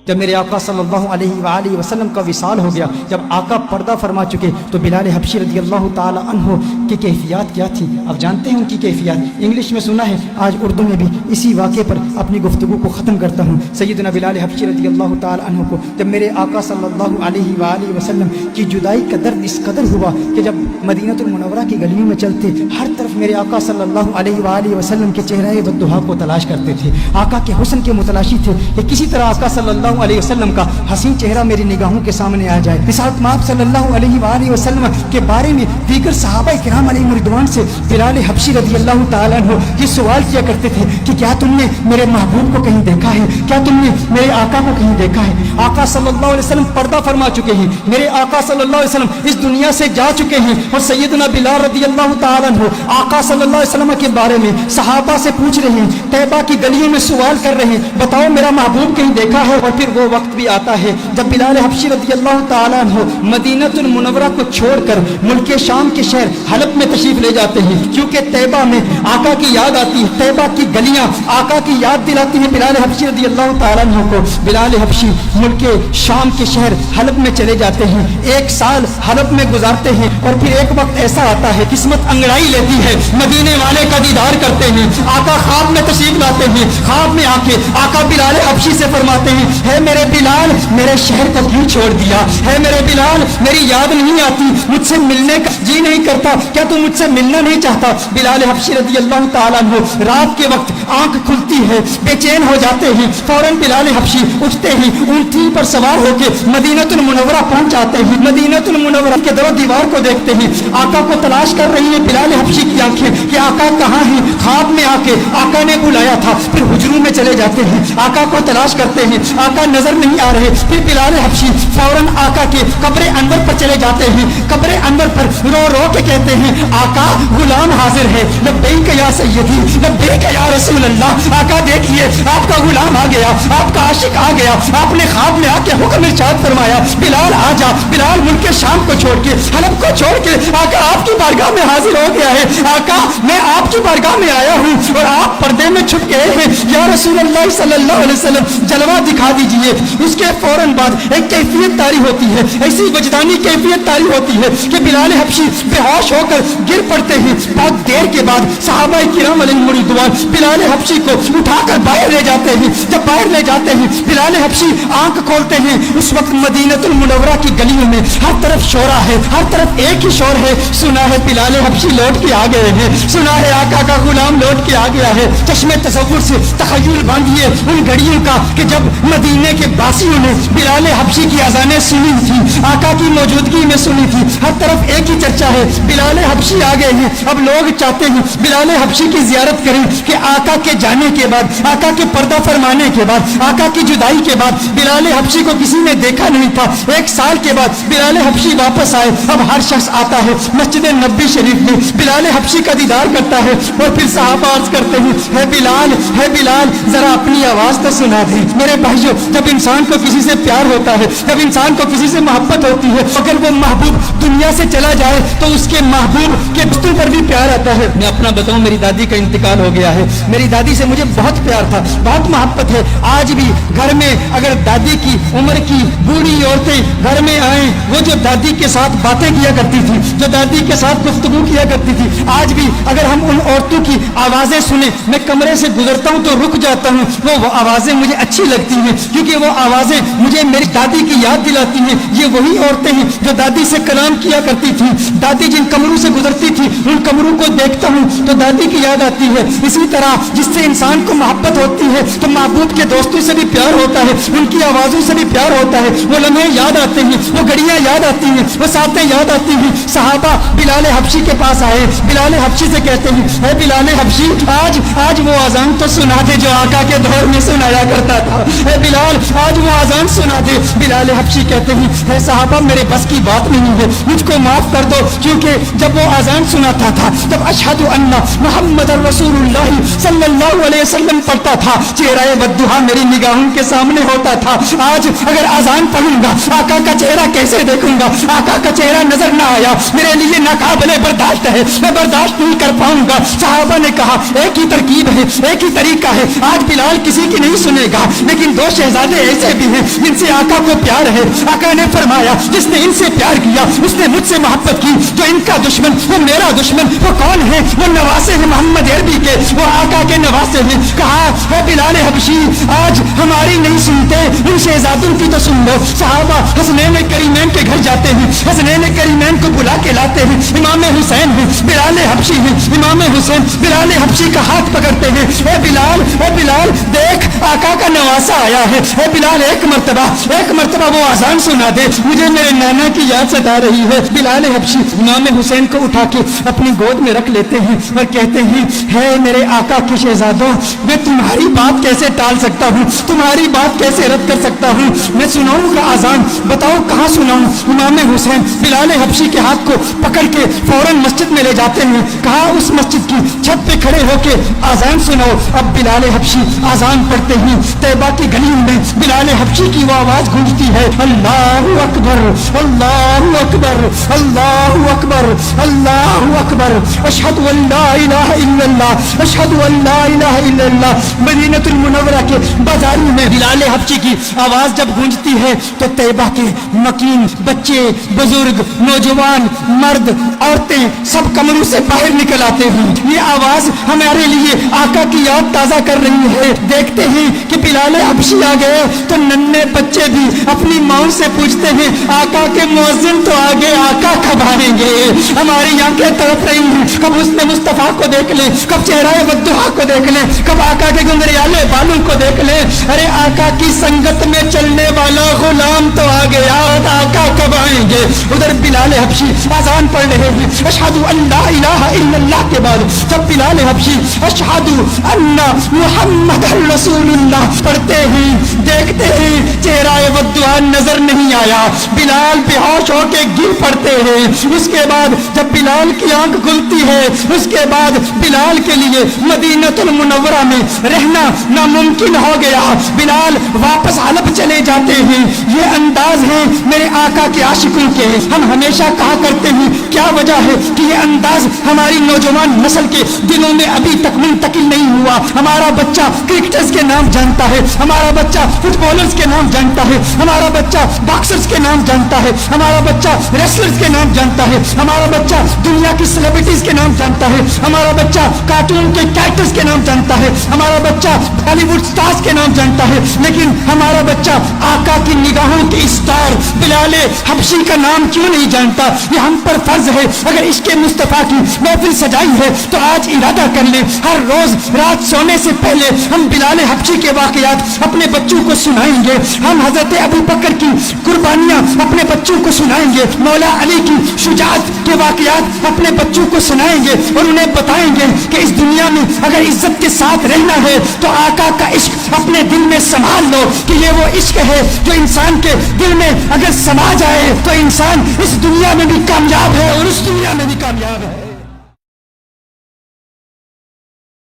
جب میرے آقا صلی اللہ علیہ وآلہ وسلم کا وصال ہو گیا، جب آقا پردہ فرما چکے، تو بلال حبشی رضی اللہ تعالی عنہ کی کیفیات کیا تھی آپ جانتے ہیں ان کی کیفیات، انگلش میں سنا ہے، آج اردو میں بھی اسی واقعے پر اپنی گفتگو کو ختم کرتا ہوں۔ سیدنا بلال حبشی رضی اللہ تعالی عنہ کو جب میرے آقا صلی اللہ علیہ وآلہ وسلم کی جدائی کا درد اس قدر ہوا کہ جب مدینہ المنورہ کی گلیوں میں چلتے، ہر طرف میرے آقا صلی اللہ علیہ وآلہ وسلم کے چہرے والضحا کو تلاش کرتے تھے، آقا کے حسن کے متلاشی تھے کہ کسی طرح آقا صلی اللہ علیہ وسلم کا حسین چہرہ میری نگاہوں کے سامنے آ جائے۔ رسالت مآب صلی اللہ علیہ وآلہ وسلم کے بارے میں دیگر صحابہ کرام علیہم رضوان سے بلال حبشی رضی اللہ تعالیٰ عنہ یہ سوال کیا کرتے تھے کہ کیا تم نے میرے محبوب کو کہیں دیکھا ہے، کیا تم نے میرے آقا کو کہیں دیکھا ہے؟ آقا صلی اللہ علیہ وسلم پردہ فرما چکے ہیں، میرے آقا صلی اللہ علیہ وسلم اس دنیا سے جا چکے ہیں، اور سیدنا بلال رضی اللہ تعالیٰ عنہ آقا صلی اللہ علیہ وسلم کے بارے میں صحابہ سے پوچھ رہے ہیں، طیبہ کی گلیوں میں سوال کر رہے ہیں، بتاؤ میرا محبوب کہیں دیکھا ہے؟ اور پھر وہ وقت بھی آتا ہے جب بلال حبشی رضی اللہ تعالیٰ عنہ مدینہ المنورہ کو چھوڑ کر ملک شام کے شہر حلب میں تشریف لے جاتے ہیں، کیونکہ طیبہ میں آقا کی یاد آتی ہے، طیبہ کی گلیاں آقا کی یاد دلاتی ہیں بلال حبشی رضی اللہ تعالیٰ عنہ کو۔ بلال حبشی ملک شام کے شہر حلب میں چلے جاتے ہیں، 1 سال حلب میں گزارتے ہیں، اور پھر ایک وقت ایسا آتا ہے قسمت انگڑائی لیتی ہے، مدینے والے کا دیدار کرتے ہیں، آقا خواب میں تشریف لاتے ہیں، خواب میں آ کے آقا بلال حبشی سے فرماتے ہیں، ہے میرے بلال میرے شہر کو کیوں چھوڑ دیا؟ ہے میرے بلال میری یاد نہیں آتی، مجھ سے ملنے کا جی نہیں کرتا، کیا تم مجھ سے ملنا نہیں چاہتا؟ بلال حبشی رضی اللہ تعالیٰ عنہ رات کے وقت آنکھ کھلتی ہے، بے چین ہو جاتے ہیں، فوراً بلال حبشی اٹھتے ہی اونٹی پر سوار ہو کے مدینہ المنورہ پہنچ جاتے ہیں، مدینہ المنورہ کے در و دیوار کو دیکھتے ہیں، آقا کو تلاش کر رہی ہیں بلال حبشی کی آنکھیں کہ آقا کہاں ہیں؟ خواب میں آ کے آقا نے بلایا تھا، پھر حجروں میں چلے جاتے ہیں، آقا کو تلاش کرتے ہیں، آقا نظر نہیں آ رہے، پھر بلال حبشی فوراً آقا کے قبر انور پر چلے جاتے ہیں، قبر انور پر رو رو کے کہتے ہیں، آقا غلام حاضر ہے، لبیک یا سیدی لبیک یا رسول اللہ۔ آقا دیکھیے آپ کا غلام آ گیا، آپ کا عاشق آ گیا، آپ نے خواب میں آ کے حکم ارشاد فرمایا بلال آ جا۔ بلال ملک شام کو چھوڑ کے حلب کو چھوڑ کے آقا آپ کی بارگاہ میں حاضر ہو گیا ہے، آقا میں آپ کی بارگاہ میں آیا ہوں اور آپ پردے میں چھپ گئے ہیں، یا رسول اللہ صلی اللہ علیہ وسلم جلوہ دکھا دیجئے۔ اس کے فوراً بعد ایک کیفیت طاری ہوتی ہے، ایسی وجدانی کیفیت طاری ہوتی ہے کہ بلال حبشی بے ہوش ہو کر گر پڑتے ہیں۔ بہت دیر کے بعد صحابہ کرام علیہم رضوان بلال حبشی کو اٹھا کر باہر لے جاتے ہیں، جب باہر لے جاتے ہیں بلال حبشی آنکھ کھولتے ہیں، اس وقت مدینہ المنورہ کی گلیوں میں ہر طرف شورا ہے، ہر طرف ایک ہی شور ہے، سنا ہے بلال حبشی لوٹ کے آ گئے ہیں، سنا ہے آقا کا غلام لوٹ کے آ گیا ہے۔ چشمے تصور سے تخیل باندھیے ان گھڑیوں کا کہ جب مدینے کے باسیوں نے بلال حبشی کی اذانیں سنی تھی، آقا کی موجودگی میں سنی تھی، ہر طرف ایک ہی چرچا ہے بلال حبشی آ گئے ہیں۔ اب لوگ چاہتے ہیں بلال حبشی کی زیارت کریں کہ آقا کے جانے کے بعد، آقا کے پردہ فرمانے کے بعد، آقا کی جدائی کے بعد بلال حبشی کو کسی نے دیکھا نہیں تھا، 1 سال کے بعد بلال حبشی واپس آئے، اب ہر شخص آتا ہے مسجد نبوی شریف میں بلال حبشی کا دیدار کرتا ہے، اور پھر صحابہ عرض کرتے ہیں، ہے بلال ذرا اپنی آواز تو سنا دیں۔ میرے بھائیو، جب انسان کو کسی سے پیار ہوتا ہے، جب انسان کو کسی سے محبت ہوتی ہے، اگر وہ محبوب دنیا سے چلا جائے تو اس کے محبوب کے بستر پر بھی پیار آتا ہے۔ میں اپنا بتاؤں، میری دادی کا انتقال ہو گیا ہے، میری دادی سے مجھے بہت پیار تھا، بہت محبت ہے، آج بھی گھر میں اگر دادی کی عمر کی بوڑھی عورتیں گھر میں آئیں، وہ جو دادی کے ساتھ باتیں کیا کرتی تھی، جو دادی کے ساتھ گفتگو کیا کرتی تھی، آج بھی اگر ہم ان عورتوں کی آوازیں سنیں، میں کمرے سے گزرتا ہوں تو رک جاتا ہوں، وہ آوازیں مجھے اچھی لگتی ہیں، کیونکہ وہ آوازیں مجھے میری دادی کی یاد دلاتی ہیں۔ یہ وہی عورتیں ہیں جو دادی سے کلام کیا کرتی تھی، دادی جن کمروں سے گزرتی تھی ان کمروں کو دیکھتا ہوں تو دادی کی یاد آتی ہے۔ اسی طرح جس سے انسان کو محبت ہوتی ہے تو محبوب کے دوستوں سے بھی پیار ہوتا ہے، ان کی آوازوں سے بھی پیار ہوتا ہے، وہ لمحے یاد آتے ہیں، وہ گھڑیاں یاد آتی ہیں، وہ ساتیں یاد آتی ہیں۔ صحابہ بلال حبشی کے پاس آئے، بلال حبشی سے کہتے ہیں، اے بلال حبشی آج وہ اذان تو سنا دے جو آقا کے دور میں سنایا کرتا تھا، اے بلال آج وہ اذان سنا دے۔ بلال حبشی کہتے ہیں، اے صحابہ میرے بس کی بات نہیں ہے، مجھ کو معاف کر دو، کیونکہ جب وہ اذان سناتا تھا جب اشہد ان محمد رسول اللہ صلی اللہ علیہ وسلم پڑھتا تھا، چہرہ والضحیٰ میری نگاہوں کے سامنے ہوتا تھا۔ آج اگر اذان پڑھوں گا آقا کا چہرہ کیسے دیکھوں گا؟ آقا کا چہرہ نظر نہ آیا، میرے لیے ناقابل برداشت ہے، میں برداشت نہیں کر پاؤں گا۔ صحابہ نے کہا ایک ہی ترکیب ہے، ایک ہی طریقہ ہے، آج بلال کسی کی نہیں سنے گا، لیکن 2 شہزادے ایسے بھی ہیں جن سے آقا کو پیار ہے. آقا نے فرمایا جس نے ان سے پیار کیا اس نے مجھ سے محبت کی. جو ان کا دشمن وہ میرا دشمن. وہ کون ہے؟ وہ نواسے ہیں محمد عربی کے, وہ آقا کے نواسے ہیں. کہا اے بلال حبشی آج ہماری نہیں سنتے, ان شہزادوں کی تو سن لو. صحابہ حسنین کریمین کے گھر جاتے ہیں, حسنین کریمین کو بلا کے لاتے ہیں. امام حسین ہیں, بلال حبشی ہیں, امام حسین بلال حبشی کا ہاتھ پکڑتے ہیں. اے بلال دیکھ آقا کا نواسا آیا ہے. اے بلال ایک مرتبہ وہ آزان سنا دے, مجھے میرے نانا کی یاد ستا رہی ہے. بلال حبشی امام حسین کو اٹھا کے اپنی گود میں رکھ لیتے ہیں اور کہتے ہیں ہے میرے آقا کی شہزادوں, میں تمہاری بات کیسے ٹال سکتا ہوں, تمہاری بات کیسے رد کر سکتا ہوں. میں سناؤں گا آزان, بتاؤ کہاں سناؤں. امام حسین بلال حبشی کے ہاتھ کو پکڑ کے فوراً مسجد میں لے جاتے ہیں. کہا اس مسجد کی چھت پہ کھڑے ہو کے آزان سناؤ. اب بلال حبشی آزان پڑھتے ہیں. طیبہ کی گلیوں میں بلال حبشی کی وہ آواز گونجتی ہے, اللہ اکبر اللہ اکبر اللہ اکبر اللہ اکبر, اشہد ان لا الہ الا اللہ اشہد ان لا الہ الا اللہ. مدینہ المنورہ کے بازاروں میں بلال حبشی کی آواز جب گونجتی ہے تو طیبہ کے مکین بچے, بزرگ, نوجوان, مرد, عورتیں سب کمروں سے باہر نکل آتے ہیں. یہ آواز ہمارے لیے آقا کی یاد تازہ کر رہی ہے. دیکھتے ہیں کہ بلال حبشی آ گئے تو ننھے بچے بھی اپنی ماں سے پوچھتے ہیں آقا کے مؤذن تو آگے, آقا کب آئیں گے. ہماری آنکھیں تڑپ رہی ہیں, کب حسن مصطفیٰ کو دیکھ لیں, کب چہرہ والضحیٰ کو دیکھ لیں, کب آقا کے گنگریالے بالوں کو دیکھ لیں. ارے آقا کی سنگت میں چلنے والا غلام تو آ گیا, آقا کب آئیں گے. ادھر بلال حبشی آزان پڑھ رہے ہیں. اشہد ان لا الہ الا اللہ کے بعد جب بلال حبشی اشہد ان محمد رسول اللہ پڑھتے ہیں, دیکھتے ہیں چہرہ والضحیٰ نظر نہیں آیا. بلال بے ہوش ہو کے گر پڑتے ہیں. اس کے بعد جب بلال کی آنکھ کھلتی ہے اس کے بعد بلال کے لیے مدینہ المنورہ میں رہنا ناممکن ہو گیا. بلال واپس حلب چلے جاتے ہیں. یہ انداز ہے میرے آقا کے عاشقوں کے. ہم ہمیشہ کہا کرتے ہیں کیا وجہ ہے کہ یہ انداز ہماری نوجوان نسل کے دلوں میں ابھی تک منتقل نہیں ہوا. ہمارا بچہ کرکٹرز کے نام جانتا ہے, ہمارا بچہ فٹ بالرز کے نام جانتا ہے, ہمارا بچہ باکسرز کے نام جانتا ہے, ہمارا بچہ ریسلرز کے نام جانتا ہے, ہمارا بچہ دنیا کی سیلیبریٹیز کے نام جانتا ہے, ہمارا بچہ کارٹون کے کیریکٹرز کے نام جانتا ہے, ہمارا بچہ بالی ووڈ سٹارز کے نام جانتا ہے. لیکن ہمارا بچہ آقا کی نگاہوں کے اسٹار بلال حبشی کا نام کیوں نہیں جانتا. یہ ہم پر فرض ہے. اگر عشق مصطفیٰ کی محفل سجائی ہے تو آج ارادہ کر لیں ہر روز رات سونے سے پہلے ہم بلال حبشی کے واقعات اپنے بچوں کو سنائیں گے. ہم حضرت ابو بکر کی قربانیاں اپنے بچوں کو سنائیں گے, مولا علی کی شجاعت کے واقعات اپنے بچوں کو سنائیں گے اور انہیں بتائیں گے کہ اس دنیا میں اگر عزت کے ساتھ رہنا ہے تو آقا کا عشق اپنے دل میں سنبھال لو کہ یہ وہ عشق ہے جو انسان کے دل میں اگر سما جائے تو انسان اس دنیا میں بھی کامیاب ہے اور اس دنیا میں بھی کامیاب ہے.